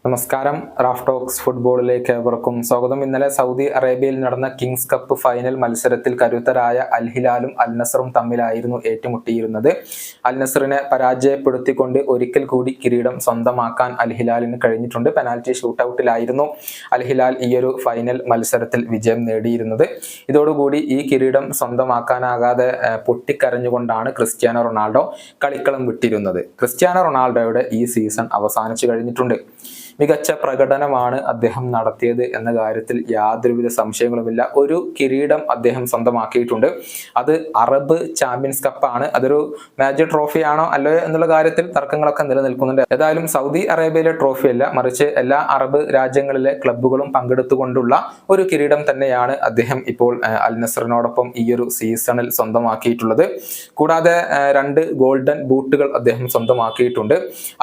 നമസ്കാരം. Raf talks ഫുട്ബോളിലേക്ക് ഏവർക്കും സ്വാഗതം. ഇന്നലെ സൗദി അറേബ്യയിൽ നടന്ന കിങ്സ് കപ്പ് ഫൈനൽ മത്സരത്തിൽ കരുത്തരായ അൽ ഹിലാലും അൽ നസറും തമ്മിലായിരുന്നു ഏറ്റുമുട്ടിയിരുന്നത്. അൽ നസറിനെ പരാജയപ്പെടുത്തിക്കൊണ്ട് ഒരിക്കൽ കൂടി കിരീടം സ്വന്തമാക്കാൻ അൽ ഹിലാലിന് കഴിഞ്ഞിട്ടുണ്ട്. പെനാൽറ്റി ഷൂട്ടൌട്ടിലായിരുന്നു അൽ ഹിലാൽ ഈയൊരു ഫൈനൽ മത്സരത്തിൽ വിജയം നേടിയിരുന്നത്. ഇതോടുകൂടി ഈ കിരീടം സ്വന്തമാക്കാനാകാതെ പൊട്ടിക്കരഞ്ഞുകൊണ്ടാണ് ക്രിസ്ത്യാനോ റൊണാൾഡോ കളിക്കളം വിട്ടിരുന്നത്. ക്രിസ്ത്യാനോ റൊണാൾഡോയുടെ ഈ സീസൺ അവസാനിച്ചു കഴിഞ്ഞിട്ടുണ്ട്. മികച്ച പ്രകടനമാണ് അദ്ദേഹം നടത്തിയത് എന്ന കാര്യത്തിൽ യാതൊരുവിധ സംശയങ്ങളുമില്ല. ഒരു കിരീടം അദ്ദേഹം സ്വന്തമാക്കിയിട്ടുണ്ട്. അത് അറബ് ചാമ്പ്യൻസ് കപ്പാണ്. അതൊരു മേജർ ട്രോഫിയാണോ അല്ലയോ എന്നുള്ള കാര്യത്തിൽ തർക്കങ്ങളൊക്കെ നിലനിൽക്കുന്നുണ്ട്. ഏതായാലും സൗദി അറേബ്യയിലെ ട്രോഫിയല്ല, മറിച്ച് എല്ലാ അറബ് രാജ്യങ്ങളിലെ ക്ലബ്ബുകളും പങ്കെടുത്തുകൊണ്ടുള്ള ഒരു കിരീടം തന്നെയാണ് അദ്ദേഹം ഇപ്പോൾ അൽ നസറിനോടൊപ്പം ഈ ഒരു സീസണിൽ സ്വന്തമാക്കിയിട്ടുള്ളത്. കൂടാതെ 2 ഗോൾഡൻ ബൂട്ടുകൾ അദ്ദേഹം സ്വന്തമാക്കിയിട്ടുണ്ട്.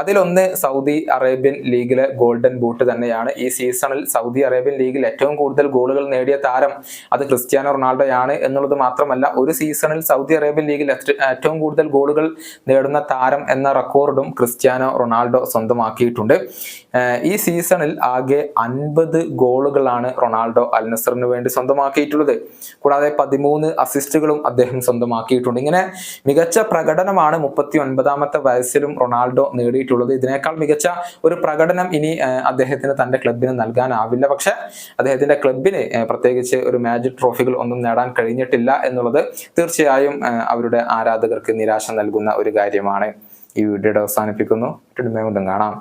അതിലൊന്ന് സൗദി അറേബ്യൻ ലീഗിലെ ഗോൾഡൻ ബൂട്ട് തന്നെയാണ്. ഈ സീസണിൽ സൗദി അറേബ്യൻ ലീഗിൽ ഏറ്റവും കൂടുതൽ ഗോളുകൾ നേടിയ താരം അത് ക്രിസ്ത്യാനോ റൊണാൾഡോയാണ് എന്നുള്ളത് മാത്രമല്ല, ഒരു സീസണിൽ സൗദി അറേബ്യൻ ലീഗിൽ ഏറ്റവും കൂടുതൽ ഗോളുകൾ നേടുന്ന താരം എന്ന റെക്കോർഡും ക്രിസ്ത്യാനോ റൊണാൾഡോ സ്വന്തമാക്കിയിട്ടുണ്ട്. ഈ സീസണിൽ ആകെ 50 ഗോളുകളാണ് റൊണാൾഡോ അൽ നസറിന് വേണ്ടി സ്വന്തമാക്കിയിട്ടുള്ളത്. കൂടാതെ 13 അസിസ്റ്റുകളും അദ്ദേഹം സ്വന്തമാക്കിയിട്ടുണ്ട്. ഇങ്ങനെ മികച്ച പ്രകടനമാണ് 39ാമത്തെ വയസ്സിലും റൊണാൾഡോ നേടിയിട്ടുള്ളത്. ഇതിനേക്കാൾ മികച്ച ഒരു പ്രകടനം ഇനി അദ്ദേഹത്തിന് തന്റെ ക്ലബിന് നൽകാനാവില്ല. പക്ഷെ അദ്ദേഹത്തിന്റെ ക്ലബിന് പ്രത്യേകിച്ച് ഒരു മാജിക് ട്രോഫികൾ ഒന്നും നേടാൻ കഴിഞ്ഞിട്ടില്ല എന്നുള്ളത് തീർച്ചയായും അവരുടെ ആരാധകർക്ക് നിരാശ നൽകുന്ന ഒരു കാര്യമാണ്. ഈ വീഡിയോ അവസാനിപ്പിക്കുന്നു. വീണ്ടും കാണാം.